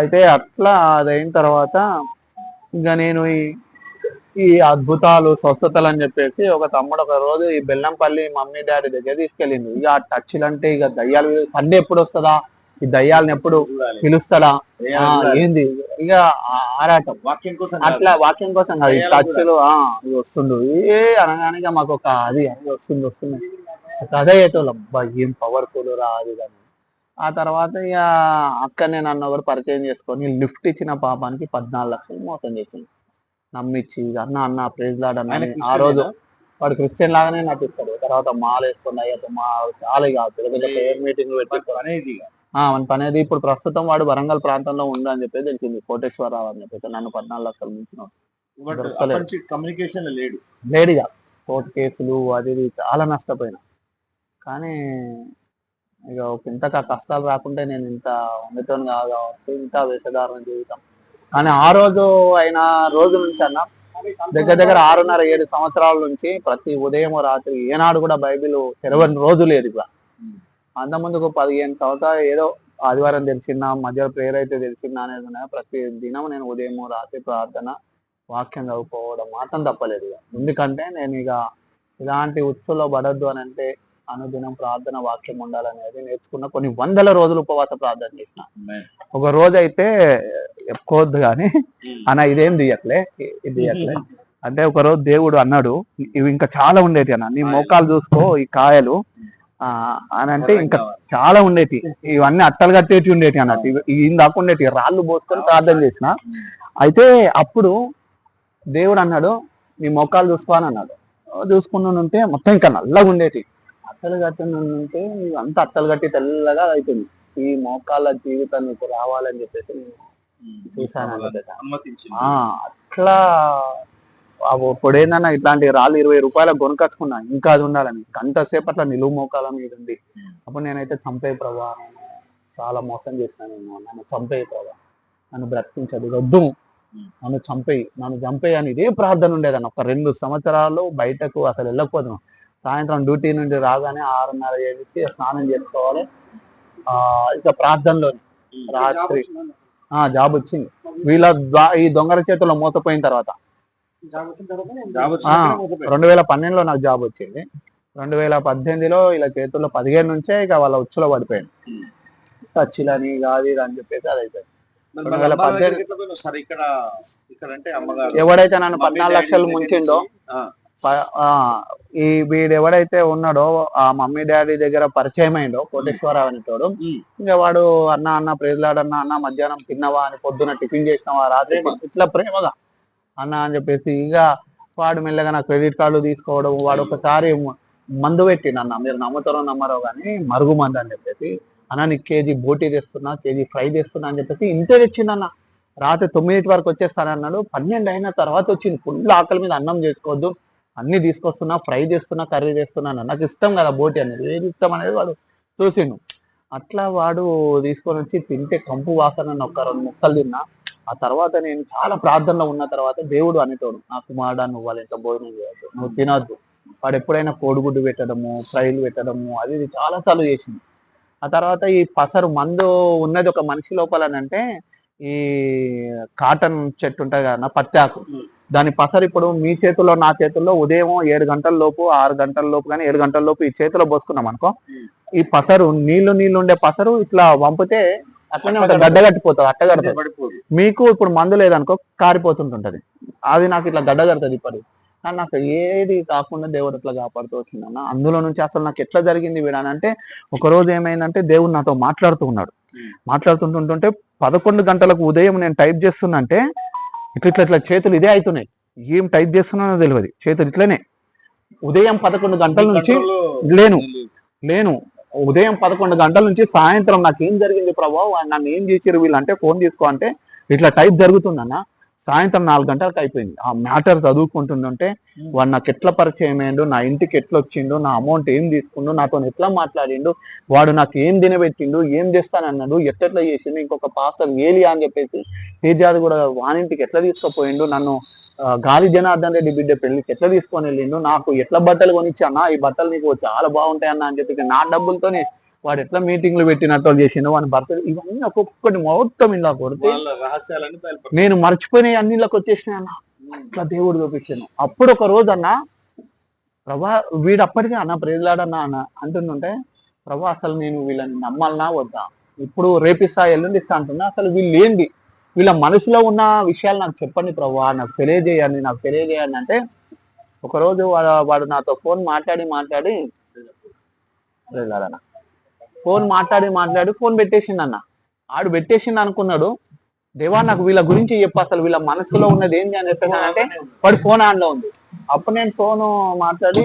అయితే అట్లా అదైన తర్వాత ఇంకా నేను ఈ అద్భుతాలు స్వస్థతలు అని చెప్పేసి ఒక తమ్ముడు ఒక రోజు ఈ బెల్లంపల్లి మమ్మీ డాడీ దగ్గర తీసుకెళ్ళింది. ఇక ఆ టచ్లు అంటే ఇక దయ్యాలు సండే ఎప్పుడు వస్తుందా, ఈ దయ్యాలను ఎప్పుడు పిలుస్తాడా, ఏంది ఇక ఆరాటం అట్లా వాక్యం కోసం కాదు, ఈ టచ్లు వస్తుండు ఏ అనగానే ఇక మాకు ఒక అది అది వస్తుంది అదే అయ్యేటోళ్ళం. అబ్బా ఏం పవర్ఫుల్ రా అది కానీ. ఆ తర్వాత ఇక అక్కడనే నన్ను ఒకరు పరిచయం చేసుకొని లిఫ్ట్ ఇచ్చిన పాపానికి 14 లక్షలు మోసం చేసింది. నమ్మిచ్చి అన్న అన్న ప్రైజ్ లార్డ్ అన్న ఆ రోజు వాడు క్రిస్టియన్ లాగానే నటిస్తాడు. తర్వాత మాల వేసుకుని అయ్యప్ప మా చాలా ఇక పెద్ద పెద్ద ప్రేయర్ మీటింగ్ పెట్టి మన పని అది. ఇప్పుడు ప్రస్తుతం వాడు వరంగల్ ప్రాంతంలో ఉండు అని చెప్పి తెలిసింది, కోటేశ్వరరావు అని చెప్పేసి. నన్ను 14 లక్షలు నుంచి కమ్యూనికేషన్ లేడుగా కోర్టు కేసులు అది ఇది చాలా నష్టపోయినా. కానీ ఇక ఇంతగా కష్టాలు రాకుంటే నేను ఇంత ఉండటం కావచ్చు, ఇంకా వేషధారణ జీవితం. కానీ ఆ రోజు అయిన రోజు నుంచి అన్న దగ్గర దగ్గర 6.5-7 సంవత్సరాల నుంచి ప్రతి ఉదయం రాత్రి ఏనాడు కూడా బైబిల్ తెరవని రోజు లేదు. ఇక అంత ముందుకు 15 సంవత్సరాలు ఏదో ఆదివారం తెలిసిందా, మధ్య ప్రేయర్ అయితే తెలిసిందా అనేది ఉన్నాయి. ప్రతి దినం నేను ఉదయం రాత్రి ప్రార్థన వాక్యం చదువుకోవడం మాత్రం తప్పలేదు. ఎందుకంటే నేను ఇక ఇలాంటి ఉచ్చులో పడద్దు అని అంటే అనుదినం ప్రార్థన వాక్యం ఉండాలనేది నేర్చుకున్న. కొన్ని 100 రోజులు ఉపవాస ప్రార్థన చేసిన. ఒక రోజు అయితే చెప్పుకోవద్దు కానీ అన్న ఇదేం తీయట్లే ఇది తీయట్లే అంటే ఒక రోజు దేవుడు అన్నాడు, ఇవి ఇంకా చాలా ఉండేటి అన్న, నీ మోకాలు చూసుకో ఈ కాయలు అని అంటే ఇంకా చాలా ఉండేటి, ఇవన్నీ అట్టలు కట్టేటి ఉండేటి అన్నట్టు. ఇవి దాకా ఉండేటి రాళ్ళు పోసుకొని ప్రార్థన చేసిన. అయితే అప్పుడు దేవుడు అన్నాడు, నీ మోకాలు చూసుకో అని అన్నాడు. చూసుకుని ఉంటే మొత్తం ఇంకా నల్లగా ఉండేటి, అట్టలు కట్టి ఉంటే అంతా అట్టలు కట్టి తెల్లగా అవుతుంది. ఈ మోకాళ్ళ జీవితం నీకు రావాలని చెప్పేసి నేను చూసాను. అట్లా ఇప్పుడు ఏందన్నా ఇట్లాంటి రాళ్ళు 20 రూపాయలకు కొనుకొచ్చుకున్నా, ఇంకా అది ఉండాలని. గంట సేపు అట్లా నిలువు మోకాల మీద ఉంది. అప్పుడు నేనైతే చంపే ప్రభా, చాలా మోసం చేశాను, నన్ను చంపే ప్రభా, నన్ను బ్రతికించదు, వద్దు నన్ను చంపేయి అని ఇదే ప్రార్థన ఉండేదన్న. ఒక 2 సంవత్సరాలు బయటకు అసలు వెళ్ళకపోతున్నాం. సాయంత్రం డ్యూటీ నుండి రాగానే 6:30-7కి స్నానం చేసుకోవాలి, ఇక ప్రార్థనలో రాత్రి జాబ్ వచ్చింది. వీళ్ళ ఈ దొంగల చేతుల్లో మోసపోయిన తర్వాత 2012లో నాకు జాబ్ వచ్చింది. 2018లో ఇలా చేతుల్లో 15 నుంచే ఇక వాళ్ళ ఉచ్చులో పడిపోయింది. టచ్లని కాదు అని చెప్పేసి అది అయిపోయింది. 2018 ఎవడైతే నన్ను 14 లక్షలు ముంచిండో, ఈ వీడు ఎవడైతే ఉన్నాడో ఆ మమ్మీ డాడీ దగ్గర పరిచయం అయిండో కోటేశ్వరరావు అనేటోడు, ఇంకా వాడు అన్న ప్రైజ్ లార్డ్ అన్న మధ్యాహ్నం తిన్నవా అని, పొద్దున టిఫిన్ చేసినవా, రాత్రి ఇట్లా ప్రేమగా అన్న అని చెప్పేసి ఇక వాడు మెల్లగా నా క్రెడిట్ కార్డు తీసుకోవడం. వాడు ఒకసారి మందు పెట్టిండు అన్న, మీరు నమ్ముతారో నమ్మరో కానీ మరుగు మందు అని చెప్పేసి. అన్న నీకు కేజీ బోటీ తెస్తున్నా, కేజీ ఫ్రై తెస్తున్నా అని చెప్పేసి ఇంతే తెచ్చిండన్న. రాత్రి 9 వరకు వచ్చేస్తానన్నాడు. 12 అయిన తర్వాత వచ్చింది. ఫుల్ ఆకలి మీద అన్నం చేసుకోవద్దు, అన్ని తీసుకొస్తున్నా, ఫ్రై చేస్తున్నా, కర్రీ చేస్తున్నాను. నాకు ఇష్టం కదా బోటి అనేది, ఏది ఇష్టం అనేది వాడు చూసిండు. అట్లా వాడు తీసుకొని వచ్చి తింటే కంపు వాసన ఒక 2 ముక్కలు తిన్నా. ఆ తర్వాత నేను చాలా ప్రార్థనలో ఉన్న తర్వాత దేవుడు అనేటోడు, నా కుమారుడా నువ్వు వాళ్ళ ఇంట్లో భోజనం చేయొద్దు, నువ్వు తినొద్దు. వాడు ఎప్పుడైనా కోడిగుడ్డు పెట్టడము, ఫ్రైలు పెట్టడము అది ఇది చాలా సార్లు చేసింది. ఆ తర్వాత ఈ పసరు మందు ఉన్నది ఒక మనిషి లోపలనంటే ఈ కాటన్ చెట్టు ఉంటుంది కదా, పత్తి ఆకు, దాని పసరు ఇప్పుడు మీ చేతుల్లో నా చేతుల్లో ఉదయం 7 గంటల లోపు 6 గంటల లోపు కానీ 7 గంటల లోపు ఈ చేతిలో పోసుకున్నాం అనుకో, ఈ పసరు నీళ్లు ఉండే పసరు ఇట్లా వంపితే అట్లనే ఉంటుంది, గడ్డ కట్టిపోతుంది, అట్టగడుతుంది. మీకు ఇప్పుడు మందు లేదనుకో కారిపోతుంటుంటది, అది నాకు ఇట్లా గడ్డ కడుతుంది ఇప్పటికి. కానీ నాకు ఏది కాకుండా దేవుడు అట్లా కాపాడుతూ వచ్చిందన్న. అందులో నుంచి అసలు నాకు ఎట్లా జరిగింది వీడానంటే, ఒక రోజు ఏమైందంటే దేవుడు నాతో మాట్లాడుతూ ఉన్నాడు. మాట్లాడుతుంటుంటే 11 గంటలకు ఉదయం నేను టైప్ చేస్తున్నంటే ఇట్లా చేతులు ఇదే అవుతున్నాయి. ఏం టైప్ చేస్తున్నానో తెలియదు, చేతులు ఇట్లనే. ఉదయం 11 గంటల నుంచి లేను ఉదయం 11 గంటల నుంచి సాయంత్రం నాకు ఏం జరిగింది ప్రభావ, నన్ను ఏం చేసారు వీళ్ళు అంటే, ఫోన్ తీసుకో అంటే ఇట్లా టైప్ జరుగుతుందన్న. సాయంత్రం 4 గంటలకు అయిపోయింది. ఆ మ్యాటర్ చదువుకుంటుందంటే వాడు నాకు ఎట్లా పరిచయం అయ్యిండు, నా ఇంటికి ఎట్లా వచ్చిండు, నా అమౌంట్ ఏం తీసుకుండు, నాతో ఎట్లా మాట్లాడిండు, వాడు నాకు ఏం తినబెట్టిండు, ఏం చేస్తానన్నాడు, ఎట్లా చేసిండు. ఇంకొక పాస్టర్ ఏలియా అని చెప్పేసి తేజాది కూడా వానింటికి ఎట్లా తీసుకుపోయిండు, నన్ను గాలి జనార్దన్ రెడ్డి బిడ్డ పెళ్లికి ఎట్లా తీసుకొని వెళ్ళిండు, నాకు ఎట్లా బట్టలు కొనిచ్చానా, ఈ బట్టలు నీకు చాలా బాగుంటాయన్నా అని చెప్పి నా డబ్బులతోనే వాడు ఎట్లా మీటింగ్లు పెట్టినట్టు చేసిండు, వాని భర్త, ఇవన్నీ ఒక్కొక్కటి మొత్తం ఇలా కొడితే నేను మర్చిపోయిన అన్నిలోకి వచ్చేసినాయి అన్న. అట్లా దేవుడు చూపించాను. అప్పుడు ఒక రోజు అన్న, ప్రభా వీడు అప్పటికే అన్న ప్రేజలాడన్నా అన్న అంటుంటే, ప్రభా అసలు నేను వీళ్ళని నమ్మాలనా వద్దా, ఇప్పుడు రేపిస్తా ఎల్లుండి ఇస్తా అంటున్నా, అసలు వీళ్ళు ఏంది, వీళ్ళ మనసులో ఉన్న విషయాలు నాకు చెప్పండి ప్రభా, నాకు తెలియజేయండి అంటే, ఒకరోజు వాడు నాతో ఫోన్ మాట్లాడి ఫోన్ పెట్టేసిండు అన్న. ఆడు పెట్టేసిండు అనుకున్నాడు, దేవా నాకు వీళ్ళ గురించి చెప్పు, అసలు వీళ్ళ మనసులో ఉన్నది ఏంటి అని చెప్పేసానంటే వాడు ఫోన్ ఆన్ లో ఉంది. అప్పుడు నేను ఫోన్ మాట్లాడి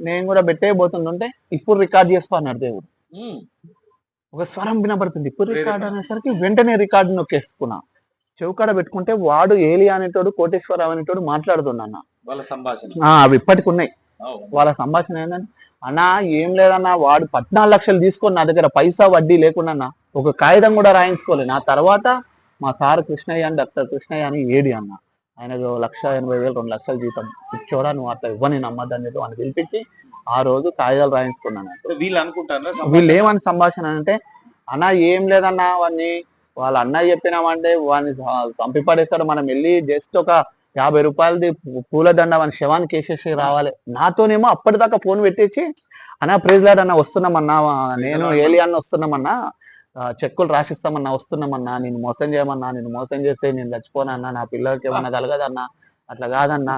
నేను కూడా పెట్టేయబోతుంటే, ఇప్పుడు రికార్డ్ చేస్తా అన్నాడు దేవుడు. ఒక స్వరం వినపడుతుంది, ఇప్పుడు రికార్డ్ అనేసరికి వెంటనే రికార్డు నొక్కేసుకున్నా. చెవుకాడ పెట్టుకుంటే వాడు ఏలియా అనేటోడు, కోటేశ్వరరావు అనేటోడు మాట్లాడుతున్నా వాళ్ళ సంభాషణ. అవి ఇప్పటికి ఉన్నాయి. వాళ్ళ సంభాషణ ఏంటంటే, అన్నా ఏం లేదన్నా, వాడు 14 లక్షలు తీసుకొని నా దగ్గర పైసా వడ్డీ లేకుండా ఒక కాగితం కూడా రాయించుకోలేదు. నా తర్వాత మా సార్ కృష్ణయ్య అని, డాక్టర్ కృష్ణయ్య అని ఏడి అన్న, ఆయనకు 1,80,000 2 లక్షలు జీతం ఇచ్చోడా, నువ్వు అట్లా ఇవ్వని నమ్మద్దని చెప్పి అని పిలిపించి ఆ రోజు కాగితాలు రాయించుకున్నాను. వీళ్ళు అనుకుంటారు, వీళ్ళు ఏమని సంభాషణ అంటే, అన్నా ఏం లేదన్నా, వాడిని వాళ్ళ అన్నయ్య చెప్పినామంటే వాడిని చంపి పడేస్తాడు, మనం వెళ్ళి జస్ట్ ఒక 50 రూపాయలది పూలదండ వాని శవానికి వేసేసి రావాలి. నాతోనేమో అప్పటిదాకా ఫోన్ పెట్టేసి, అన్నా ప్రైజ్ లార్డ్ అన్న వస్తున్నామన్నా, నేను ఏలియాన్న వస్తున్నామన్నా, చెక్కులు రాసిస్తామన్నా, వస్తున్నామన్నా, నేను మోసం చేయమన్నా, నేను మోసం చేస్తే నేను చచ్చిపోనన్నా, నా పిల్లలకి ఏమన్నా కలగదన్నా, అట్లా కాదన్నా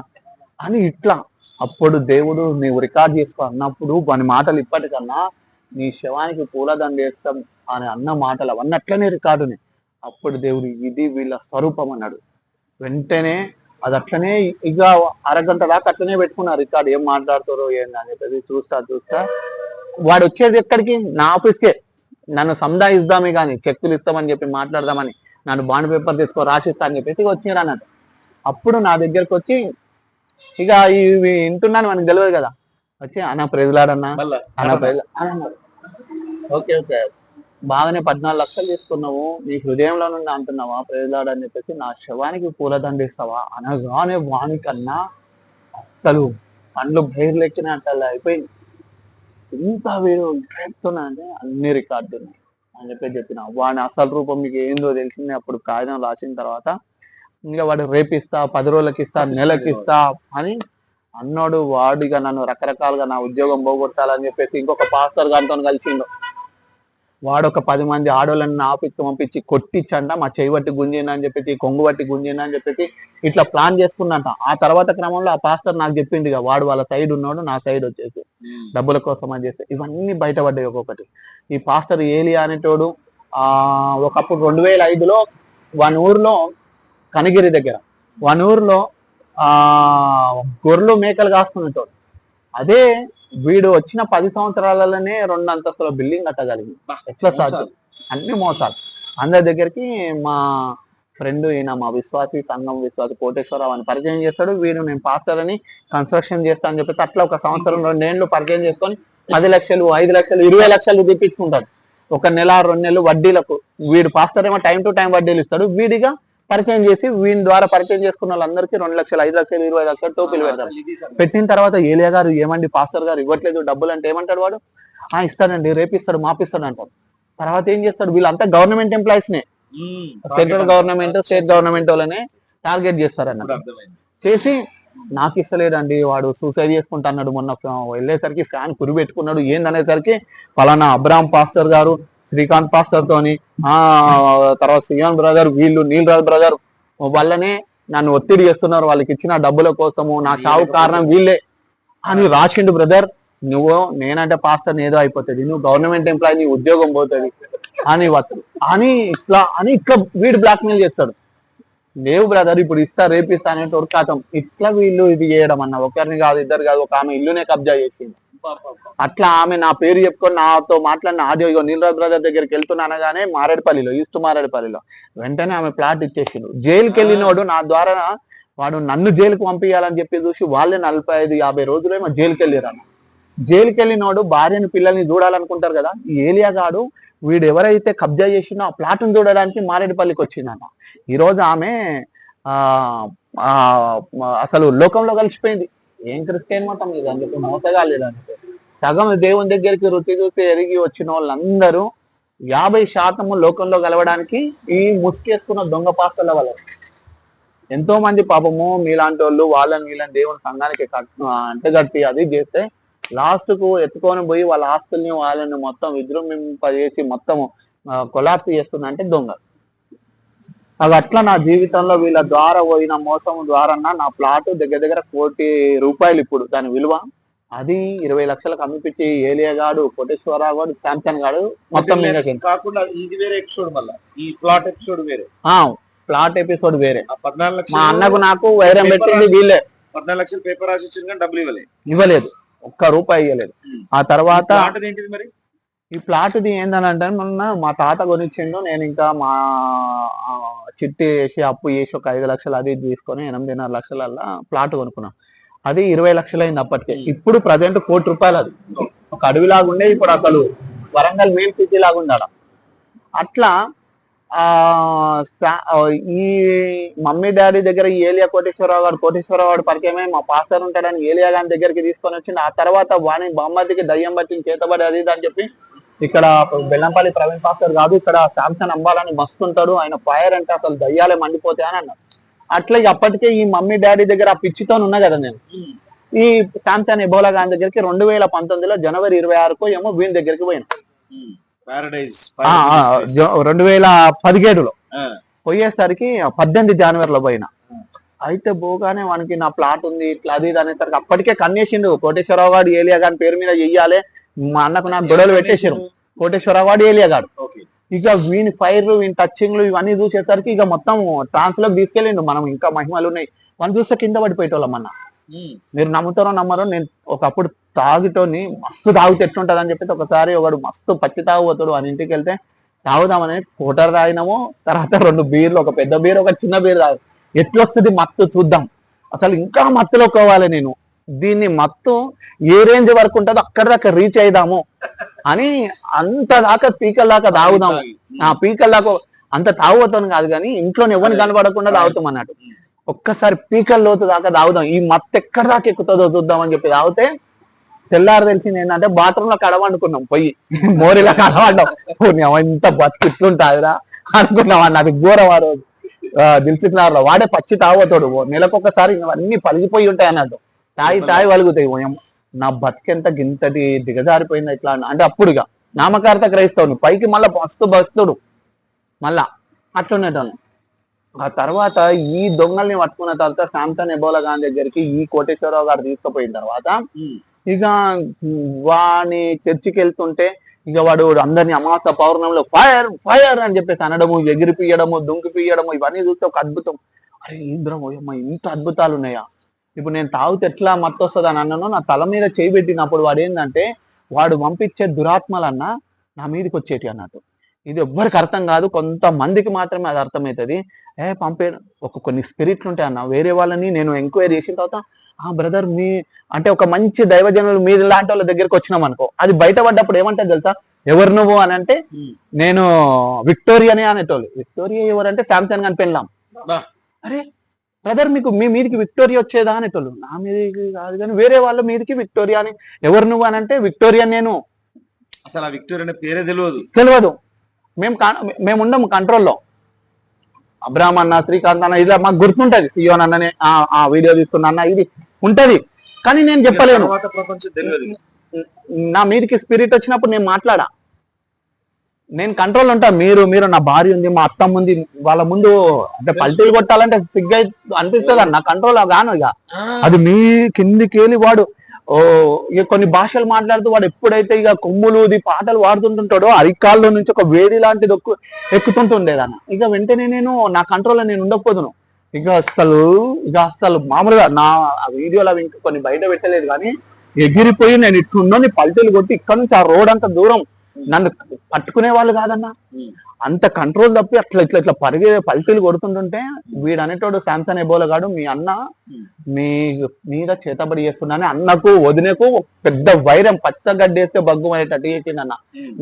అని ఇట్లా. అప్పుడు దేవుడు నీవు రికార్డ్ చేసుకో అన్నప్పుడు వాని మాటలు ఇప్పటికన్నా నీ శవానికి పూలదండ వేస్తాం అని అన్న మాటలు అవన్నీ అట్లనే రికార్డునే. అప్పుడు దేవుడు ఇది వీళ్ళ స్వరూపం అన్నాడు. వెంటనే అది అట్లనే ఇక అరగంట దాకా అట్లనే పెట్టుకున్నా రికార్డు, ఏం మాట్లాడుతారో ఏందని చెప్పేసి చూస్తా వాడు వచ్చేది ఎక్కడికి, నా ఆఫీస్కే. నన్ను సంధాయిద్దామే కానీ చెక్కులు ఇస్తామని చెప్పి మాట్లాడదామని, నన్ను బాండ్ పేపర్ తెచ్చుకో రాసిస్తా అని చెప్పేసి వచ్చినారు అన్నట్టు. అప్పుడు నా దగ్గరకు వచ్చి, ఇక ఇవి వింటున్నాను మనకు తెలియదు కదా, వచ్చి అన్న ప్రెజలాడన్నా అన్న ప్రెజ అన్నారు. ఓకే బాగానే 14 లక్షలు తీసుకున్నావు, నీ హృదయంలో నుండి అంటున్నావా ప్రెజలాడు అని చెప్పేసి, నా శవానికి పూలదండ ఇస్తావా అనగానే వానికన్నా అస్సలు పండ్లు బయర్లెక్కినట్టు అయిపోయింది. ఇంత వీడు చెప్తున్నా అంటే అన్ని రికార్డు ఉన్నాయి అని చెప్పిన. వాడి అసలు రూపం మీకు ఏందో తెలిసింది. అప్పుడు కాగితం రాసిన తర్వాత ఇంకా వాడు రేపిస్తా, 10 రోజులకి ఇస్తా, నెలకి ఇస్తా అని అన్నాడు. వాడిగా నన్ను రకరకాలుగా నా ఉద్యోగం పోగొట్టాలని చెప్పేసి ఇంకొక పాస్టర్ గారితో కలిసిండు. వాడు ఒక 10 మంది ఆడోళ్ళని నా ఆఫీస్కి పంపించి కొట్టించంట, మా చేయి బట్టి గుంజిండ అని చెప్పేసి, కొంగు బట్టి గుంజిండ అని చెప్పేసి ఇట్లా ప్లాన్ చేసుకున్నంట. ఆ తర్వాత క్రమంలో ఆ పాస్టర్ నాకు చెప్పింది, వాడు వాళ్ళ సైడ్ ఉన్నాడు, నా సైడ్ వచ్చేసి డబ్బుల కోసం అని చెప్పి ఇవన్నీ బయటపడ్డాయి ఒక్కొక్కటి. ఈ పాస్టర్ ఏలియా అనేటోడు ఒకప్పుడు 2005లో వాని ఊర్లో కనిగిరి దగ్గర వాని ఊర్లో గొర్రెలు మేకలు కాసుకునేటోడు. అదే వీడు వచ్చిన 10 సంవత్సరాలలోనే 2 అంతస్తుల బిల్డింగ్ కట్టగలిగింది. ఎట్లా సాధ్యం? అన్ని మోసాలు. అందరి దగ్గరికి మా ఫ్రెండ్ ఈయన మా విశ్వాసి, సంఘం విశ్వాసి కోటేశ్వరరావు అని పరిచయం చేస్తాడు. వీడు నేను పాస్టర్ అని కన్స్ట్రక్షన్ చేస్తా అని చెప్పి అట్లా 1 సంవత్సరం 2 ఏళ్ళు పరిచయం చేసుకొని 10 లక్షలు 5 లక్షలు 20 లక్షలు తెప్పించుకుంటాడు. 1 నెల 2 నెలలు వడ్డీలకు. వీడు పాస్టర్ ఏమో టైం టు టైం వడ్డీలు ఇస్తాడు. వీడిగా పరిచయం చేసి వీని ద్వారా పరిచయం చేసుకున్న వాళ్ళందరికీ 2 లక్షలు 5 లక్షలు 20 లక్షలు టోపీలు పెడతారు. పెట్టిన తర్వాత ఏలియా గారు ఏమండి పాస్టర్ గారు ఇవ్వట్లేదు డబ్బులు అంటే ఏమంటాడు వాడు, ఇస్తాడండి, రేపిస్తాడు, మాపిస్తాడు అంటాడు. తర్వాత ఏం చేస్తాడు, వీళ్ళంతా గవర్నమెంట్ ఎంప్లాయీస్ నే, సెంట్రల్ గవర్నమెంట్ స్టేట్ గవర్నమెంట్ వాళ్ళనే టార్గెట్ చేస్తారన్న. చేసి నాకు ఇస్తలేదండి, వాడు సూసైడ్ చేసుకుంటా అన్నాడు, మొన్న వెళ్ళేసరికి ఫ్యాన్ కురిపెట్టుకున్నాడు, ఏందనేసరికి పలానా అబ్రామ్ పాస్టర్ గారు శ్రీకాంత్ పాస్టర్ తోని తర్వాత సియాన్ బ్రదర్, వీళ్ళు నీలరాజ్ బ్రదర్ వల్లనే నన్ను ఒత్తిడి చేస్తున్నారు, వాళ్ళకి ఇచ్చిన డబ్బుల కోసము, నా చావు కారణం వీళ్ళే అని రాసిండు. బ్రదర్ నువ్వు నేనంటే పాస్టర్ ఏదో అయిపోతుంది, నువ్వు గవర్నమెంట్ ఎంప్లాయీ, నీ ఉద్యోగం పోతుంది అని ఇట్లా వీడు బ్లాక్ మెయిల్ చేస్తాడు. లేవు బ్రదర్ ఇప్పుడు ఇస్తా రేపిస్తా అనే తొడకాతం. ఇట్లా వీళ్ళు ఇది చేయడం అన్న, ఒకరిని కాదు ఇద్దరు కాదు, ఒక ఆమె ఇల్లునే కబ్జా చేసింది. అట్లా ఆమె నా పేరు చెప్పుకొని నాతో మాట్లాడిన ఆడియో, ఇగో నీలరాజ్ బ్రదర్ దగ్గరికి వెళ్తున్నానగానే మారేడుపల్లిలో, ఈస్ట్ మారేడుపల్లిలో వెంటనే ఆమె ప్లాట్ ఇచ్చేసిండు. జైలుకి వెళ్ళినోడు నా ద్వారా వాడు నన్ను జైలుకు పంపించాలని చెప్పి చూసి వాళ్ళే 45-50 రోజులేమో జైలుకి వెళ్ళిరన్న. జైలుకి వెళ్ళినోడు భార్యని పిల్లల్ని చూడాలనుకుంటారు కదా, ఈ ఏలియా గాడు వీడు ఎవరైతే కబ్జా చేసిండో ఆ ప్లాట్ను చూడడానికి మారేడుపల్లికి వచ్చిందన్న. ఈరోజు ఆమె అసలు లోకంలో కలిసిపోయింది. ఏం క్రిస్టియన్ మతం ఇది అని చెప్పి మోసగా లేదని సగం దేవుని దగ్గరికి రుచి చూసి ఎరిగి వచ్చిన వాళ్ళందరూ 50% లోకంలో కలవడానికి ఈ ముసుకేసుకున్న దొంగ పాస్తల వల్ల. ఎంతో మంది పాపము మీలాంటి వాళ్ళు వాళ్ళని వీళ్ళని దేవుని సంఘానికి అంటగట్టి అది చేస్తే లాస్ట్ కు ఎత్తుకొని పోయి వాళ్ళ ఆస్తుల్ని వాళ్ళని మొత్తం విజృంభింపజేసి మొత్తం కొలాప్స్ చేస్తుందంటే దొంగ. అది అట్లా నా జీవితంలో వీళ్ళ ద్వారా పోయిన మోసం ద్వారా నా ప్లాట్ దగ్గర దగ్గర ₹1,00,00,000 ఇప్పుడు దాని విలువ. అది 20 లక్షలకు అమ్మిపించి ఏలియా గాడు, కోటేశ్వరరావు గాడు, శాంసన్ గాడు మొత్తం కాకుండా ఇది వేరే ఎపిసోడ్, మళ్ళీ ఈ ప్లాట్ ఎపిసోడ్ వేరే, ప్లాట్ ఎపిసోడ్ వేరే. 14 లక్షలు మా అన్నకు నాకు వైరం పెట్టింది వీళ్ళే. 14 లక్షలు పేపర్ రాసి ఇచ్చింది కానీ డబ్బులు ఇవ్వలేదు, ₹1 ఇవ్వలేదు. ఆ తర్వాత ఏంటిది మరి ఈ ప్లాట్ ది ఏంటంటే మొన్న మా తాత కొనిచ్చిండు. నేను ఇంకా మా చిట్టి వేసి అప్పు చేసి ఒక 5 లక్షలు అది తీసుకొని 8.5 లక్షలల్లా ప్లాట్ కొనుక్కున్నాం. అది 20 లక్షలు అయింది అప్పటికే. ఇప్పుడు ప్రజెంట్ ₹1,00,00,000 అది. ఒక అడవిలాగా ఉండే ఇప్పుడు అసలు వరంగల్ మెయిన్ సిటీ లాగా ఉండాల. అట్లా ఈ మమ్మీ డాడీ దగ్గర ఈ ఏలియా కోటేశ్వరరావు గారు పరిచయమే. మా పాస్టర్ ఉంటాడని ఏలియా గారి దగ్గరికి తీసుకొని వచ్చింది. ఆ తర్వాత వాణి బామ్మదికి దయ్యం పట్టింది చేతబడి అది అని చెప్పి ఇక్కడ బెల్లంపల్లి ప్రవీణ్ పాస్టర్ కాదు, ఇక్కడ శాంసన్ అంబాలని మస్తుంటాడు, ఆయన ఫైర్ అంటే అసలు దయ్యాలే మండిపోతాయి అని అన్నారు. అట్లా అప్పటికే ఈ మమ్మీ డాడీ దగ్గర ఆ పిచ్చితో ఉన్నా కదా నేను. ఈ శాంసన్ ఎబోలా గారి దగ్గరికి 2019 జనవరి 26 ఏమో వీని దగ్గరికి పోయినా. 2017లో పోయేసరికి 18 జనవరిలో పోయినా. అయితే పోగానే వానికి నా ప్లాట్ ఉంది ఇట్లా అది ఇది అనేసరికి అప్పటికే కన్నేసిండు. కోటేశ్వరరావు గారు ఏలియా గారి పేరు మీద చెయ్యాలి, మా అన్నకు నాకు గొడవలు పెట్టేసారు. కోటేశ్వరరావు గారు ఏలియా గారు ఇక వీని ఫైర్లు వీని టచ్చింగ్లు ఇవన్నీ చూసేసరికి ఇక మొత్తం ట్రాన్స్ లోకి తీసుకెళ్ళిండు. మనం ఇంకా మహిమలు ఉన్నాయి మనం చూస్తే కింద పడిపోయేటోళ్ళం అన్న. మీరు నమ్ముతారో నమ్మరో, నేను ఒకప్పుడు తాగితోని మస్తు తాగితే ఎట్లుంటది అని చెప్పేసి ఒకసారి ఒకడు మస్తు పచ్చి తాగుపోతాడు అని ఇంటికి వెళ్తే తాగుదామని కోటర్ తాగినాము. తర్వాత 2 బీర్లు, ఒక పెద్ద బీర్ ఒక చిన్న బీర్ తాగు, ఎట్లొస్తుంది మత్తు చూద్దాం, అసలు ఇంకా మత్తులో పోవాలి నేను, దీన్ని మత్తు ఏ రేంజ్ వరకు ఉంటుందో అక్కడి దాకా రీచ్ అయిదాము అని అంత దాకా పీకల దాకా తాగుదాము. ఆ పీకల దాకా అంత తాగుతాను కాదు కానీ ఇంట్లో ఎవరిని కనబడకుండా తాగుతాం అన్నట్టు. ఒక్కసారి పీకల లోతు దాకా తాగుదాం, ఈ మత్తు ఎక్కడి దాకా ఎక్కుతుందో చూద్దాం అని చెప్పి తాగితే తెల్లారు తెలిసింది ఏంటంటే బాత్రూమ్ లో కడవండుకున్నాం, పోయి మోరిలా కడవండాం. ఎంత బతికిట్లుంటాదిరా అనుకున్నాం అన్న. అది ఘోరం ఆ రోజు. దిల్సుకున్నారులో వాడే పచ్చి తాగుతాడు, నెలకొకసారి ఇవన్నీ పలిగిపోయి ఉంటాయి అన్నట్టు. తాయి వలుగుతాయి. నా బతికెంత గింతటి దిగజారిపోయింది ఇట్లా అంటే అప్పుడుగా నామకార్థ క్రైస్తవుని పైకి మళ్ళా మస్తు భక్తుడు మళ్ళా అట్లుండేటోని. ఆ తర్వాత ఈ దొంగల్ని పట్టుకున్న తర్వాత శాంసన్ ఎబోలా గారి దగ్గరికి ఈ కోటేశ్వరరావు గారు తీసుకుపోయిన తర్వాత ఇక వాని చర్చికి వెళ్తుంటే ఇక వాడు అందరినీ అమాస పౌర్ణంలో ఫైర్ ఫైర్ అని చెప్పేసి అనడము, ఎగిరిపియడము, దుంకిపియడము ఇవన్నీ చూస్తే ఒక అద్భుతం. అరే ఇంద్రమోయమ్మ ఇంత అద్భుతాలు ఉన్నాయా. ఇప్పుడు నేను తాగితే ఎట్లా మత్తు వస్తుంది అని అన్నాను. నా తల మీద చేయి పెట్టినప్పుడు వాడు ఏంటంటే వాడు పంపించే దురాత్మలన్నా నా మీదకి వచ్చేటి అన్నట్టు. ఇది ఎవ్వరికి అర్థం కాదు, కొంతమందికి మాత్రమే అది అర్థమవుతుంది. పంపే కొన్ని స్పిరిట్లు ఉంటాయి అన్న. వేరే వాళ్ళని నేను ఎంక్వైరీ చేసిన తర్వాత బ్రదర్ మీ అంటే ఒక మంచి దైవజనులు మీరు లాంటి వాళ్ళ దగ్గరికి వచ్చినాం అనుకో, అది బయటపడ్డప్పుడు ఏమంటే తెలుసా, ఎవరు నువ్వు అని అంటే నేను విక్టోరియానే అనేటోళ్ళు. విక్టోరియా ఎవరంటే శాంసన్ గాని పెళ్ళాం. అరే బ్రదర్ మీకు మీ మీదికి విక్టోరియా వచ్చేదా అనేటోళ్ళు. నా మీదకి కాదు కానీ వేరే వాళ్ళ మీదకి విక్టోరియా అని. ఎవరు నువ్వు అని అంటే విక్టోరియా నేను. అసలు ఆ విక్టోరియా పేరే తెలియదు. మేము ఉండము కంట్రోల్లో. అబ్రాహ్మ అన్న, శ్రీకాంత్ అన్న ఇలా మాకు గుర్తుంటది. సియోన్ అన్ననే ఆ వీడియో తీస్తున్నా అన్న ఇది ఉంటది కానీ నేను చెప్పలేను. నా మీదికి స్పిరిట్ వచ్చినప్పుడు నేను మాట్లాడా, నేను కంట్రోల్ ఉంటా. మీరు నా భార్య ఉంది, మా అత్తమ్మ ఉంది, వాళ్ళ ముందు అంటే పల్టీలు కొట్టాలంటే సిగ్గా అనిపిస్తుంది అన్న. కంట్రోల్ గాను ఇక అది మీ కిందికి వెళ్ళి వాడు ఇక కొన్ని భాషలు మాట్లాడుతూ వాడు ఎప్పుడైతే ఇక కొమ్ములు పాటలు పాడుతుంటుంటాడో అరికాల్లో నుంచి ఒక వేడి లాంటిది ఎక్కుతుంటుండేదన్న. ఇక వెంటనే నేను నా కంట్రోల్లో నేను ఉండకపోదును. ఇక అసలు మామూలుగా నా వీడియోలో అవి ఇంకా కొన్ని బయట పెట్టలేదు కానీ ఎగిరిపోయి నేను ఇట్లుండో పల్టీలు కొట్టి ఇక్కడ నుంచి ఆ రోడ్ అంత దూరం నన్ను పట్టుకునే వాళ్ళు కాదన్నా. అంత కంట్రోల్ తప్పి అట్లా ఇట్లా పరిగే పల్టీలు కొడుతుంటుంటే వీడు అనేటోడు శాంసన్ ఎబోలా గాడు మీ అన్న మీ మీద చేతబడి చేస్తున్నాను. అన్నకు వదినకు పెద్ద వైరం పచ్చగడ్డేస్తే బగ్గు అయ్యేటట్టు చేసిందన్న.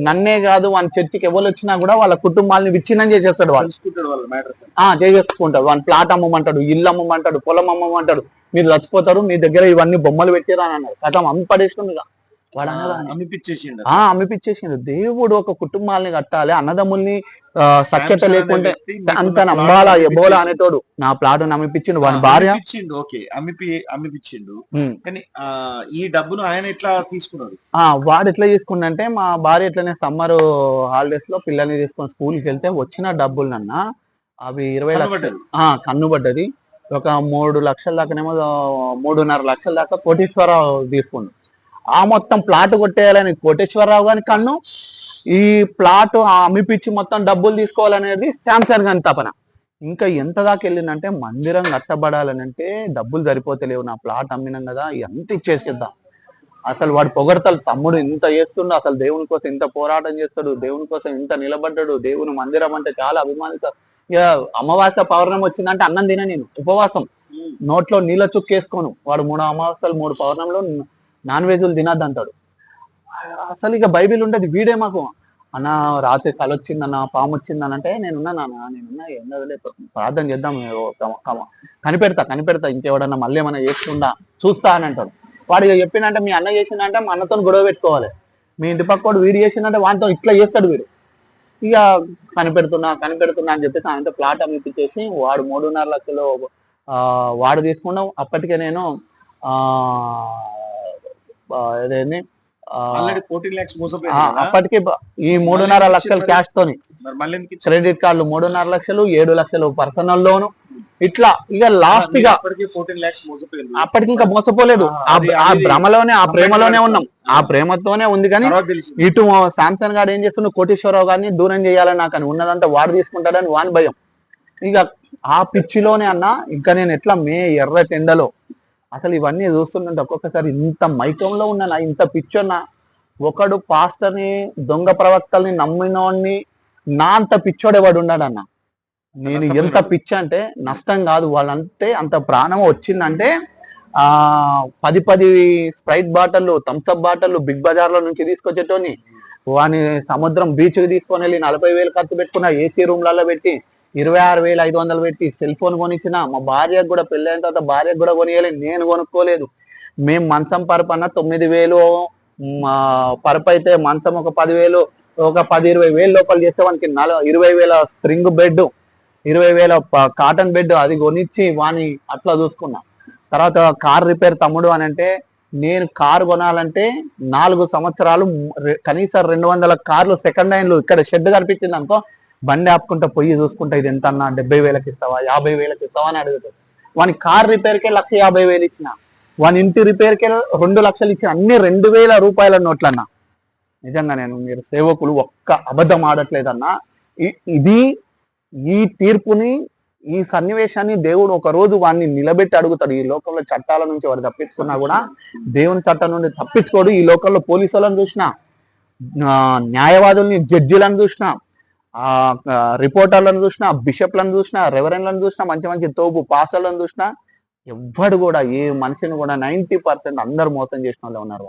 నన్నే కాదు వాళ్ళ చర్చికి ఎవరు వచ్చినా కూడా వాళ్ళ కుటుంబాలని విచ్ఛిన్నం చేసేస్తాడు. వాళ్ళు చేసేసుకుంటాడు. వాళ్ళ ప్లాట్ అమ్మమంటాడు, ఇల్లు అమ్మమంటాడు, పొలం అమ్మమంటాడు. మీరు చచ్చిపోతారు, మీ దగ్గర ఇవన్నీ బొమ్మలు పెట్టారు అని అన్నాడు. కథం అమ్మి పడేసుకుందిగా. వాడు అన్నదాన్ని అమ్మిపిచ్చేసిండు. అమ్మిపిచ్చేసిండు. దేవుడు ఒక కుటుంబాలని కట్టాలి, అన్నదమ్ముల్ని సఖ్యత లేకుంటే అంత నమ్మాలా ఎబోలా అనేటోడు నా ప్లాట్ అమ్మిపించిండు. వాడి భార్య ఓకే అమ్మిపించిండు. కానీ ఈ డబ్బును ఆయన ఎట్లా తీసుకున్నాడు? వాడు ఎట్లా తీసుకుండంటే, మా భార్య ఎట్లనే సమ్మర్ హాలిడేస్ లో పిల్లల్ని తీసుకొని స్కూల్కి వెళ్తే వచ్చిన డబ్బులన్నా అవి 20 లక్షలు కన్నుబడ్డది. ఒక 3 లక్షల దాకానేమో 3.5 లక్షల దాకా కోటేశ్వరరావు తీసుకుండు. ఆ మొత్తం ప్లాట్ కొట్టేయాలని కోటేశ్వరరావు గాని కన్ను, ఈ ప్లాట్ అమ్మిపిచ్చి మొత్తం డబ్బులు తీసుకోవాలనేది శాంసంగ్ గాని తపన. ఇంకా ఎంత దాకా వెళ్ళిందంటే, మందిరం కట్టబడాలని అంటే డబ్బులు సరిపోతలేవు, నా ప్లాట్ అమ్మినాం కదా ఎంత ఇచ్చేసేద్దాం. అసలు వాడు పొగడతలు, తమ్ముడు ఇంత చేస్తుండు, అసలు దేవుని కోసం ఇంత పోరాటం చేస్తాడు, దేవుని కోసం ఇంత నిలబడ్డాడు, దేవుని మందిరం అంటే చాలా అభిమానిస్తాడు. ఇక అమావాస్య పౌర్ణమి వచ్చిందంటే అన్నం తిన, నేను ఉపవాసం, నోట్లో నీళ్ళ చుక్కేసుకోను. వాడు 3 అమావాస్యలు 3 పౌర్ణంలో నాన్ వెజ్లు తినద్దు అంటాడు. అసలు ఇక బైబిల్ ఉండదు. వీడే మాకు అన్న రాత్రి కళ వచ్చిందన్న, పాము వచ్చిందని అంటే నేనున్నా ఏంటంటే ప్రార్థన చేద్దాం, కనిపెడతా ఇంకెవడన్నా మళ్ళీ ఏమన్నా చేసుకుందా చూస్తా అని అంటాడు. వాడు ఇక చెప్పిందంటే, మీ అన్న చేసిందంటే మా అన్నతో గొడవ పెట్టుకోవాలి, మీ ఇంటి పక్కోడు వీడు చేసిందంటే వాడితో ఇట్లా చేస్తాడు వీడు. ఇక కనిపెడుతున్నా అని చెప్పేసి ఆయనతో ప్లాట్ అమ్మిపించేసి వాడు 3.5 లక్షలు వాడు తీసుకున్నాం. అప్పటికే నేను అదేంటి అప్పటికే ఈ 3.5 లక్షల క్యాష్ తోని క్రెడిట్ కార్డులు 3.5 లక్షలు, 7 లక్షలు పర్సనల్ లోను, ఇట్లా ఇక లాస్ట్ గా అప్పటికి ఇంకా మోసపోలేదు. ఆ భ్రమలోనే ఆ ప్రేమలోనే ఉన్నాం, ఆ ప్రేమతోనే ఉంది. కానీ ఇటు శాంసన్ గారు ఏం చేస్తున్నాడు, కోటేశ్వరరావు గారిని దూరం చేయాలని నాకు అని ఉన్నదంతా వాడు తీసుకుంటాడని వాని భయం. ఇక ఆ పిచ్చిలోనే అన్నా ఇంకా నేను ఎట్లా ఎర్ర టెండలో అసలు ఇవన్నీ చూస్తుంటే ఒక్కొక్కసారి ఇంత మైకంలో ఉన్నానా, ఇంత పిచ్చోన్నా. ఒకడు పాస్టర్ని దొంగ ప్రవక్తల్ని నమ్మినోడిని నా అంత పిచ్చోడేవాడు ఉన్నాడన్న. నేను ఎంత పిచ్చ అంటే నష్టం కాదు, వాళ్ళంటే అంత ప్రాణం వచ్చిందంటే 10 స్ప్రైట్ బాటిల్లు, థమ్స్అప్ బాటిల్లు బిగ్ బజార్ లో నుంచి తీసుకొచ్చేటోని వాని సముద్రం బీచ్ కి తీసుకొని వెళ్ళి 40,000 ఖర్చు పెట్టుకున్న, ఏసీ రూమ్లలో పెట్టి 26,500 పెట్టి సెల్ ఫోన్ కొనిచ్చిన. మా భార్యకు కూడా పెళ్ళైన తర్వాత భార్యకు కూడా కొనియలేదు, నేను కొనుక్కోలేదు. మేము మంచం పరుపు అన్న 9,000 పరుపు అయితే మంచం ఒక 10,000, ఒక 10-20 లోపల చేస్తే వానికి 20,000 స్ప్రింగ్ బెడ్, 20,000 కాటన్ బెడ్ అది కొనిచ్చి వాని అట్లా చూసుకున్నా. తర్వాత కార్ రిపేర్ తమ్ముడు అని అంటే, నేను కారు కొనాలంటే 4 సంవత్సరాలు కనీసం 200 కార్లు సెకండ్ హ్యాండ్లు ఇక్కడ షెడ్ కనిపించింది అనుకో, బండి ఆపుకుంటా పొయ్యి చూసుకుంటా, ఇది ఎంత అన్నా 70,000కి ఇస్తావా, 50,000కి ఇస్తావా అని అడుగుతాడు. వాని కార్ రిపేర్కే 1,50,000 ఇచ్చిన, వాని ఇంటి రిపేర్కే 2 లక్షలు ఇచ్చిన, అన్ని 2,000 రూపాయల నోట్లన్నా. నిజంగా నేను, మీరు సేవకులు ఒక్క అబద్ధం ఆడట్లేదన్నా. ఇది ఈ తీర్పుని, ఈ సన్నివేశాన్ని దేవుడు ఒక రోజు వాడిని నిలబెట్టి అడుగుతాడు. ఈ లోకంలో చట్టాల నుంచి వాడు తప్పించుకున్నా కూడా దేవుని చట్టం నుండి తప్పించుకోడు. ఈ లోకంలో పోలీసులను చూసినా, న్యాయవాదుల్ని, జడ్జిలను చూసినా, రిపోర్టర్లను చూసినా, బిషప్లను చూసినా, రెవరెండ్లను చూసినా, మంచి తోపు పాస్టర్లను చూసినా, ఎవ్వడు కూడా ఏ మనిషిని కూడా 90% అందరు మోసం చేసిన వాళ్ళు ఉన్నారు.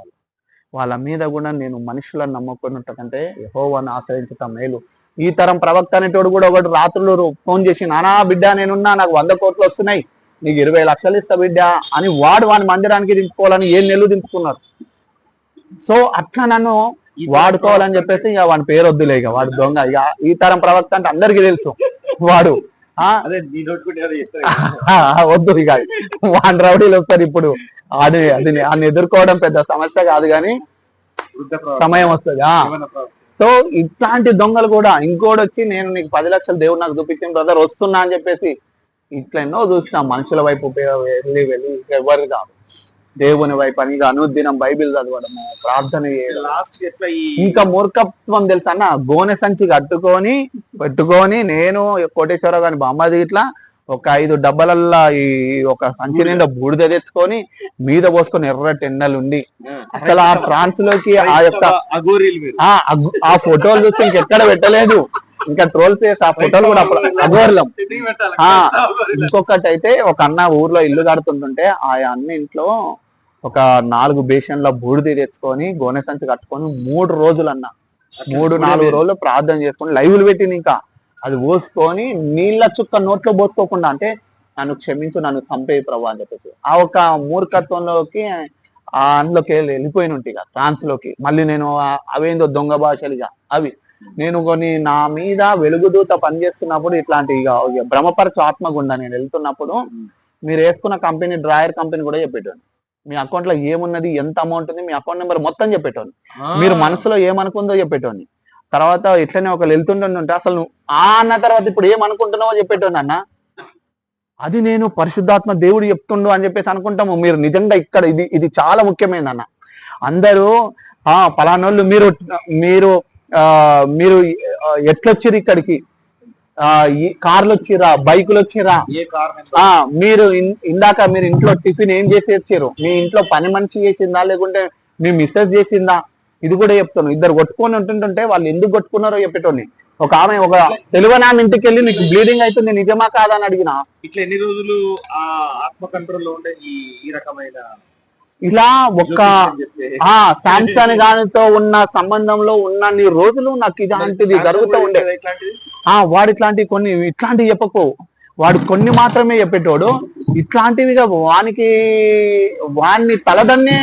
వాళ్ళ మీద కూడా నేను మనుషులను నమ్మకున్నట్టకంటే యెహోవాను ఆశ్రయించటం మేలు. ఈ తరం ప్రవక్త అనేటోడు కూడా ఒకటి రాత్రులు ఫోన్ చేసి, నానా బిడ్డ నేనున్నా, నాకు 100 కోట్లు వస్తున్నాయి, నీకు 20 లక్షలు ఇస్తా బిడ్డ అని వాడు వాని మందిరానికి దింపుకోవాలని 7 నెలలు దింపుకున్నారు. సో అట్లా నన్ను వాడుకోవాలని చెప్పేసి ఇక వాడి పేరు వద్దులే, ఇక వాడు దొంగ. ఇక ఈ తరం ప్రవక్త అంటే అందరికీ తెలుసు వాడు. వద్దు ఇక వాడి రౌడీలు వస్తారు ఇప్పుడు. అది ఆయన ఎదుర్కోవడం పెద్ద సమస్య కాదు, కానీ సమయం వస్తుంది. సో ఇట్లాంటి దొంగలు కూడా ఇంకోటి వచ్చి, నేను నీకు 10 లక్షలు దేవుడు నాకు చూపించిన బ్రదర్ వస్తున్నా అని చెప్పేసి ఇట్లా ఎన్నో చూసిన. మనుషుల వైపు వెళ్ళి ఎవరు కాదు, దేవుని వైపు అని అనుదినం బైబిల్ చదవడము, ప్రార్థన చేయడం. ఇంకా మూర్ఖత్వం తెలుసా అన్న, గోనె సంచి పెట్టుకొని నేను కోటేశ్వరరావు గారి బామ్మది ఇట్లా ఒక 5 డబ్బాలల్లా ఈ ఒక సంచి నిండా బూడిద తెచ్చుకొని మీద పోసుకొని ఎర్ర టెండలు ఉండి, అసలు ఆ ఫ్రాన్స్ లోకి ఆ యొక్క ఆ ఫోటోలు చూస్తే ఇంకెక్కడ పెట్టలేదు, ఇంకా ట్రోల్ చేసి ఆ ఫోటోలు కూడా అఘోరలం. ఇంకొకటి అయితే, ఒక అన్న ఊర్లో ఇల్లు కడుతుంటుంటే ఆ అన్న ఇంట్లో ఒక 4 బేషన్ల బూడిద తెచ్చుకొని గోనె సంచి కట్టుకొని 3 రోజులు అన్న 3-4 రోజులు ప్రార్థన చేసుకొని లైవ్లు పెట్టింది. ఇంకా అది పోసుకొని నీళ్ళ చుక్క నోట్లో పోసుకోకుండా, అంటే నన్ను క్షమించు, నన్ను చంపే ప్రభు అని చెప్పేసి ఆ ఒక మూర్ఖత్వంలోకి అందులోకి వెళ్ళిపోయిన ఉంటాయి ట్రాన్స్ లోకి. మళ్ళీ నేను అవేందో దొంగ భాషలుగా అవి నేను కొన్ని నా మీద వెలుగుదూత పనిచేస్తున్నప్పుడు ఇట్లాంటి ఇక భ్రమపరచు ఆత్మగుండా నేను వెళ్తున్నప్పుడు మీరు వేసుకున్న కంపెనీ డ్రాయర్ కంపెనీ కూడా చెప్పేటోని, మీ అకౌంట్ లో ఏమున్నది, ఎంత అమౌంట్ ఉంది, మీ అకౌంట్ నెంబర్ మొత్తం చెప్పేటోని, మీరు మనసులో ఏమనుకుందో చెప్పేటోని. తర్వాత ఇట్లనే ఒకళ్ళు వెళ్తుంటుంటే అసలు నువ్వు అన్న తర్వాత ఇప్పుడు ఏమనుకుంటున్నావో చెప్పేటోని అన్న. అది నేను పరిశుద్ధాత్మ దేవుడు చెప్తుండు అని చెప్పేసి అనుకుంటాము. మీరు నిజంగా ఇక్కడ ఇది చాలా ముఖ్యమైనది అన్న. అందరూ పలానోళ్ళు మీరు మీరు మీరు ఎట్లొచ్చిర్రు ఇక్కడికి, ఈ కార్లు వచ్చిరా, బైకులు వచ్చిరా, మీరు ఇందాక మీరు ఇంట్లో టిఫిన్ ఏం చేసి వచ్చారు, మీ ఇంట్లో పని మనిషి చేసిందా లేకుంటే మీ మిస్సెస్ చేసిందా, ఇది కూడా చెప్తాను. ఇద్దరు కొట్టుకొని ఉంటుంటే వాళ్ళు ఎందుకు కొట్టుకున్నారో చెప్పేటోని. ఒక ఆమె ఒక తెలుగుని ఆమె ఇంటికి వెళ్ళి నీకు బ్లీడింగ్ అవుతుంది నిజమా కాదా అని అడిగిన. ఇట్లా ఎన్ని రోజులు ఆత్మ కంట్రోల్ లో ఉండే ఈ రకమైన ఇలా ఒక్క శాంసన్ గానితో ఉన్న సంబంధంలో ఉన్నన్ని రోజులు నాకు ఇలాంటిది జరుగుతూ ఉండే. వాడు ఇట్లాంటివి కొన్ని ఇట్లాంటివి చెప్పకు, వాడు కొన్ని మాత్రమే చెప్పేటోడు. ఇట్లాంటివిగా వాణ్ణి తలదన్నే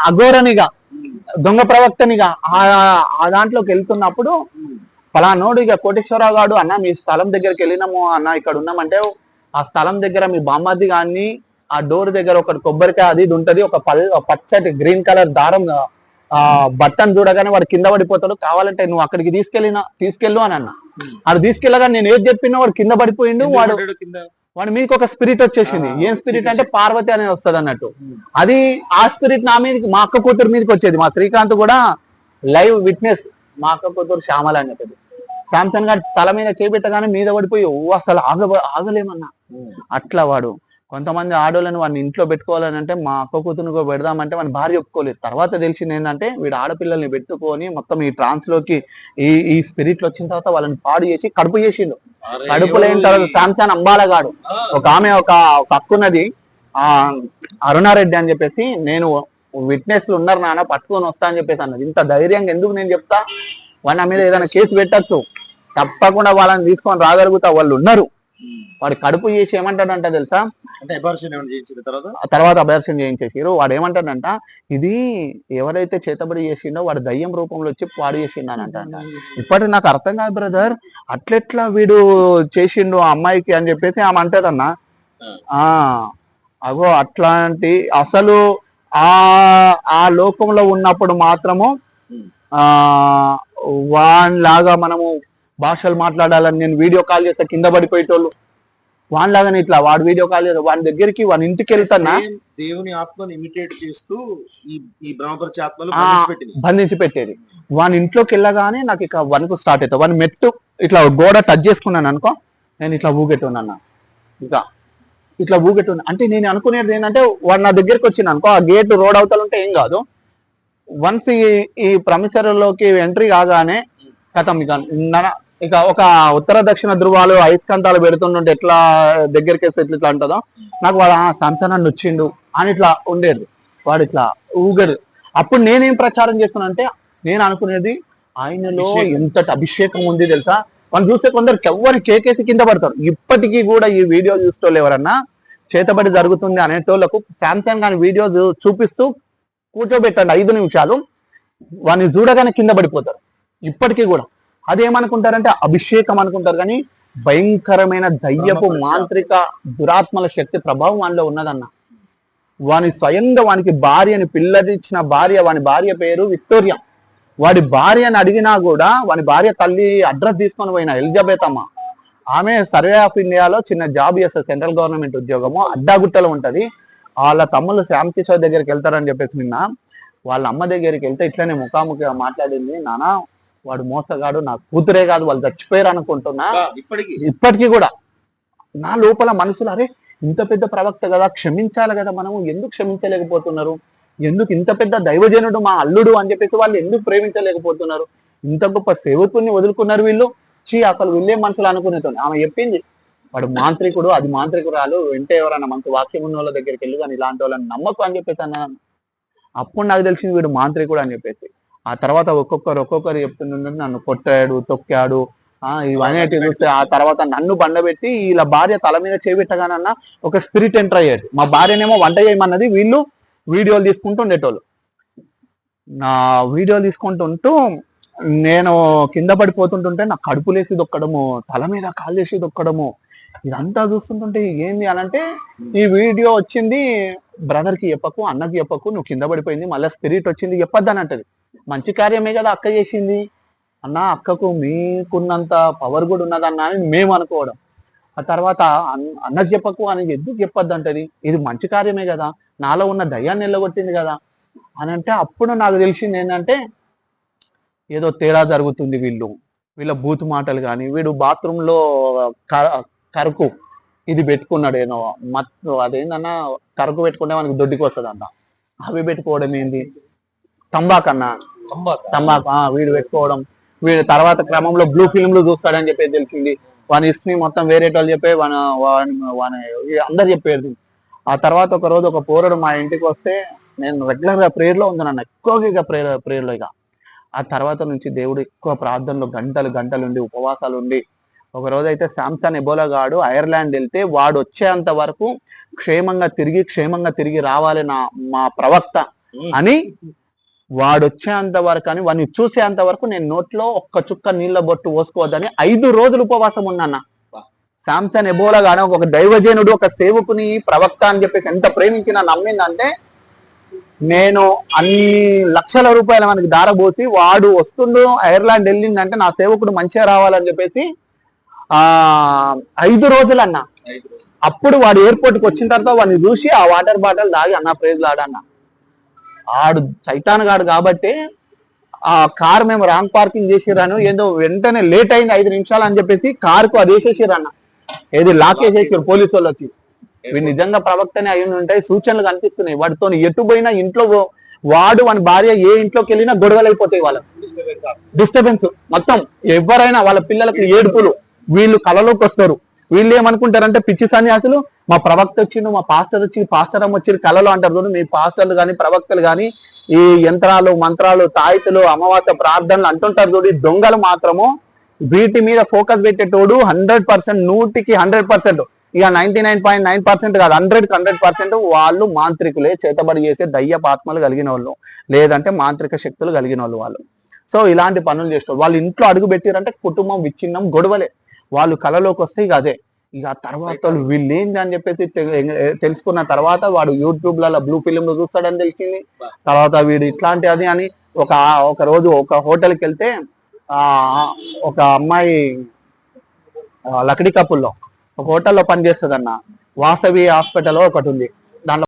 అఘోరనిగా దొంగ ప్రవక్తనిగా ఆ దాంట్లోకి వెళ్తున్నప్పుడు పలానోడు ఇక కోటేశ్వరరావు గారు అన్న మీ స్థలం దగ్గరికి వెళ్ళినాము అన్న, ఇక్కడ ఉన్నామంటే ఆ స్థలం దగ్గర మీ బామ్మది గాని ఆ డోర్ దగ్గర ఒక కొబ్బరికాయ అది ఇది ఉంటది, ఒక పచ్చటి గ్రీన్ కలర్ దారం బట్టను చూడగానే వాడు కింద పడిపోతాడు, కావాలంటే నువ్వు అక్కడికి తీసుకెళ్ళు అని అన్న. అది తీసుకెళ్ళగా నేను ఏది చెప్పినా వాడు కింద పడిపోయిండు. వాడు మీకు ఒక స్పిరిట్ వచ్చేసింది. ఏం స్పిరిట్ అంటే పార్వతి అనేది వస్తుంది అన్నట్టు. అది ఆ స్పిరిట్ నా మీదకి మా అక్క కూతురు మీదకి వచ్చేది. మా శ్రీకాంత్ కూడా లైవ్ విట్నెస్. మా అక్క కూతురు శ్యామల అని చెప్పేది. శాంసన్ గారి తల మీద చేపెట్టగానే మీద పడిపోయి అసలు ఆగలేమన్నా. అట్లా వాడు కొంతమంది ఆడోళ్ళని వాడిని ఇంట్లో పెట్టుకోవాలని అంటే మా అక్క కూతురుని పెడదామంటే వాడిని భార్య ఒప్పుకోలేదు. తర్వాత తెలిసింది ఏంటంటే వీడు ఆడపిల్లల్ని పెట్టుకొని మొత్తం ఈ ట్రాన్స్ లోకి ఈ స్పిరిట్లు వచ్చిన తర్వాత వాళ్ళని పాడు చేసి కడుపు చేసిండు. కడుపు లేని తర్వాత శాంసన్ అంబాలగాడు ఒక ఆమె ఒక అక్కున్నది అరుణారెడ్డి అని చెప్పేసి, నేను విట్నెస్లు ఉన్నారు నాన్న పట్టుకొని వస్తా అని చెప్పేసి అన్నది. ఇంత ధైర్యంగా ఎందుకు నేను చెప్తా, వాళ్ళ మీద ఏదైనా కేసు పెట్టచ్చు, తప్పకుండా వాళ్ళని తీసుకొని రాగలుగుతా, వాళ్ళు ఉన్నారు. వాడు కడుపు చేసి ఏమంటాడంట తెలుసా, తర్వాత అభర్షన్ చేయించేసారు. వాడు ఏమంటాడంట, ఇది ఎవరైతే చేతబడి చేసిండో వాడు దయ్యం రూపంలో వచ్చి పాడు చేసిండు అని అంట. ఇప్పటికి నాకు అర్థం కాదు బ్రదర్, అట్లెట్లా వీడు చేసిండు ఆ అమ్మాయికి అని చెప్పేసి ఆమె అంటదన్నా. అగో అట్లాంటి అసలు ఆ లోకంలో ఉన్నప్పుడు మాత్రము వానిలాగా మనము భాషలు మాట్లాడాలని నేను వీడియో కాల్ చేస్తే కింద పడిపోయేటోళ్ళు వానిలాగానే ఇట్లా వాడు వీడియో కాల్ చేస్తా వాని దగ్గరికి వాని ఇంటికి వెళ్తానా దేవుని ఆత్మను ఇమిటేట్ చేస్తూ ఈ బ్రహ్మపరిచే ఆత్మలు బంధించి పెట్టేది. వాని ఇంట్లోకి వెళ్ళగానే నాకు ఇక వణుకు స్టార్ట్ అవుతావు. వాని మెట్టు ఇట్లా గోడ టచ్ చేసుకున్నాను అనుకో, నేను ఇట్లా ఊగెట్టున్నాను. ఇక ఇట్లా ఊగెట్టున్నా అంటే నేను అనుకునేది ఏంటంటే వాడు నా దగ్గరికి వచ్చింది అనుకో, ఆ గేట్ రోడ్ అవతల ఉంటే ఏం కాదు. వన్స్ ఈ ప్రమిసర్లోకి ఎంట్రీ కాగానే కథం ఇక ఒక ఉత్తర దక్షిణ ధృవాలు అయస్కాంతాలు పెడుతుంటే ఎట్లా దగ్గరికి వేస్తే ఎట్లా ఉంటుందో నాకు వాడు సంతానాన్ని వచ్చిండు అని ఇట్లా ఉండేది. వాడు ఇట్లా ఊగడు. అప్పుడు నేనేం ప్రచారం చేస్తున్నా అంటే నేను అనుకునేది ఆయనలో ఎంతటి అభిషేకం ఉంది తెలుసా. వాళ్ళు చూస్తే కొందరికి ఎవరు కేకేసి కింద పడతారు. ఇప్పటికీ కూడా ఈ వీడియో చూసేటోళ్ళు ఎవరన్నా చేతబడి జరుగుతుంది అనేటోళ్లకు శాంసంగ్ గాని వీడియో చూపిస్తూ కూర్చోబెట్టండి 5 నిమిషాలు, వాడిని చూడగానే కింద పడిపోతారు. ఇప్పటికీ కూడా అదేమనుకుంటారంటే అభిషేకం అనుకుంటారు, కానీ భయంకరమైన దయ్యపు మాంత్రిక దురాత్మల శక్తి ప్రభావం వానిలో ఉన్నదన్న. వాని స్వయంగా వానికి భార్యని పిల్లనిచ్చిన భార్య, వాని భార్య పేరు విక్టోరియా. వాడి భార్యని అడిగినా కూడా వాని భార్య తల్లి అడ్రస్ తీసుకొని పోయిన ఎలిజబెత్ అమ్మ. ఆమె సర్వే ఆఫ్ ఇండియాలో చిన్న జాబ్ చేస్తుంది, సెంట్రల్ గవర్నమెంట్ ఉద్యోగము, అడ్డాగుట్టలో ఉంటది. వాళ్ళ తమ్ముళ్ళు శ్యామ్ కిషోర్ దగ్గరికి వెళ్తారని చెప్పేసి నిన్న వాళ్ళ అమ్మ దగ్గరికి వెళ్తే ఇట్లనే ముఖాముఖిగా మాట్లాడింది. నానా వాడు మోసగాడు, నా కూతురే కాదు వాళ్ళు చచ్చిపోయారు అనుకుంటున్నా. ఇప్పటికీ కూడా నా లోపల మనసులో అరే ఇంత పెద్ద ప్రవక్త కదా, క్షమించాలి కదా, మనము ఎందుకు క్షమించలేకపోతున్నారు, ఎందుకు ఇంత పెద్ద దైవజనుడు మా అల్లుడు అని చెప్పేసి వాళ్ళు ఎందుకు ప్రేమించలేకపోతున్నారు, ఇంత గొప్ప సేవకుని వదులుకున్నారు వీళ్ళు, అసలు వీళ్ళే మనుషులు అనుకునేతో ఆమె చెప్పింది. వాడు మాంత్రికుడు, అది మాంత్రికురాలు, వెంటే ఎవరైనా మంచి వాక్యం ఉన్న వాళ్ళ దగ్గరికి వెళ్ళి కానీ ఇలాంటి వాళ్ళని నమ్మకు అని చెప్పేసి అన్నాను. అప్పుడు నాకు తెలిసింది వీడు మాంత్రికుడు అని చెప్పేసి. ఆ తర్వాత ఒక్కొక్కరు చెప్తుండే నన్ను కొట్టాడు, తొక్కాడు, ఇవన్నీ చూస్తే ఆ తర్వాత నన్ను బండబెట్టి ఇలా భార్య తల మీద చేపెట్టగానన్నా ఒక స్పిరిట్ ఎంటర్ అయ్యేది. మా భార్యనేమో వంట చేయమన్నది, వీళ్ళు వీడియోలు తీసుకుంటూ ఉండేటోళ్ళు. నా వీడియోలు తీసుకుంటుంటూ నేను కింద పడిపోతుంటుంటే నా కడుపులేసి దొక్కడము, తల మీద కాళ్ళేసి దొక్కడము, ఇదంతా చూస్తుంటుంటే ఏంది అనంటే ఈ వీడియో వచ్చింది బ్రదర్ కి చెప్పకు, అన్నకి చెప్పకు, నువ్వు కింద పడిపోయింది, మళ్ళీ స్పిరిట్ వచ్చింది చెప్పొద్దని అంటది. మంచి కార్యమే కదా అక్క చేసింది అన్న, అక్కకు మీకున్నంత పవర్ కూడా ఉన్నదన్నా అని మేము అనుకోవడం. ఆ తర్వాత అన్నకు చెప్పకు అని ఎందుకు చెప్పొద్దు అంటది, ఇది మంచి కార్యమే కదా, నాలో ఉన్న దయ్యాన్ని వెళ్ళగొట్టింది కదా అని అంటే అప్పుడు నాకు తెలిసింది ఏంటంటే ఏదో తేడా జరుగుతుంది, వీళ్ళ బూతు మాటలు కానీ, వీడు బాత్రూంలో కరకు ఇది పెట్టుకున్నాడు ఏమో అదేందన్న కరకు పెట్టుకుంటే మనకి దొడ్డికి వస్తుంది అన్న, అవి పెట్టుకోవడం ఏంది, తంబాకన్నా తంబాకు వీడు పెట్టుకోవడం, వీడు తర్వాత క్రమంలో బ్లూ ఫిల్మ్లు చూస్తాడని చెప్పేది తెలిసింది. వాని హిస్టరీ మొత్తం వేరే వాళ్ళు చెప్పే అందరు చెప్పేది. ఆ తర్వాత ఒక రోజు ఒక పోరడు మా ఇంటికి వస్తే నేను రెగ్యులర్ గా ప్రేయర్ లో ఉన్నాను, ఎక్కువగా ఇక ప్రేయర్ లో. ఇక ఆ తర్వాత నుంచి దేవుడు ఎక్కువ ప్రార్థనలు గంటలు ఉండి ఉపవాసాలు ఉండి, ఒక రోజు అయితే శాంసన్ ఎబోలా గాడు ఐర్లాండ్ వెళ్తే వాడు వచ్చేంత వరకు క్షేమంగా తిరిగి రావాలి మా ప్రవక్త అని, వాడు వచ్చేంత వరకు అని వాడిని చూసేంత వరకు నేను నోట్లో ఒక్క చుక్క నీళ్ళ బొట్టు పోసుకోవద్దని 5 రోజులు ఉపవాసం ఉన్నాన్న. శాంసన్ ఎబోలా గాడు ఒక దైవజనుడు, ఒక సేవకుని ప్రవక్త అని చెప్పేసి ఎంత ప్రేమించిన నమ్మిందంటే, నేను అన్ని లక్షల రూపాయలు మనకి దారబోసి వాడు వస్తుండు ఐర్లాండ్ వెళ్ళిందంటే నా సేవకుడు మంచిగా రావాలని చెప్పేసి 5 రోజులు అన్న. అప్పుడు వాడు ఎయిర్పోర్ట్కి వచ్చిన తర్వాత వాడిని చూసి ఆ వాటర్ బాటిల్ తాగి అన్న ప్రైజ్ లాడన్న. ఆడు సైతాన్ గాడు కాబట్టి ఆ కార్ మేము రాంగ్ పార్కింగ్ చేసిరాను, ఏదో వెంటనే లేట్ అయింది 5 నిమిషాలు అని చెప్పేసి కారుకు అది వేసేసిరన్న, ఏది లాక్ వేసేసారు పోలీసు వాళ్ళు వచ్చి. వీడు నిజంగా ప్రవక్తనే అయి ఉంటాయి, సూచనలు కనిపిస్తున్నాయి. వాడితో ఎటు పోయినా ఇంట్లో వాడు వాని భార్య ఏ ఇంట్లోకి వెళ్ళినా గొడవలు అయిపోతాయి, వాళ్ళకి డిస్టర్బెన్స్ మొత్తం. ఎవరైనా వాళ్ళ పిల్లలకి ఏడుపులు, వీళ్ళు కళలోకి వస్తారు. వీళ్ళు ఏమనుకుంటారంటే పిచ్చి సన్యాసులు, మా ప్రవక్త వచ్చిండు, మా పాస్టర్ వచ్చి పాస్టర్ అమ్మ వచ్చి కళలో అంటారు. చూడు మీ పాస్టర్లు కానీ ప్రవక్తలు కానీ ఈ యంత్రాలు మంత్రాలు తాయితులు అమావాస్య ప్రార్థనలు అంటుంటారు చూడు, దొంగలు మాత్రము వీటి మీద ఫోకస్ పెట్టేటోడు 100%, 100%, ఇక 99.9% కాదు, 100% వాళ్ళు మాంత్రికులే, చేతబడి చేసే దయ్యపు ఆత్మలు కలిగిన వాళ్ళు, లేదంటే మాంత్రిక శక్తులు కలిగిన వాళ్ళు. సో ఇలాంటి పనులు చేస్తారు. వాళ్ళు ఇంట్లో అడుగు పెట్టారంటే కుటుంబం విచ్ఛిన్నం, గొడవలే. వాళ్ళు కళలోకి వస్తే ఇక అదే. ఇక తర్వాత వీళ్ళు ఏంది అని చెప్పేసి తెలుసుకున్న తర్వాత వాడు యూట్యూబ్లలో బ్లూ ఫిలింలు చూస్తాడని తెలిసింది. తర్వాత వీడు ఇట్లాంటి అది అని ఒక రోజు ఒక హోటల్కి వెళ్తే ఒక అమ్మాయి లకడీ కప్పుల్లో ఒక హోటల్లో పనిచేస్తుంది అన్న, వాసవి హాస్పిటల్ ఒకటి ఉంది,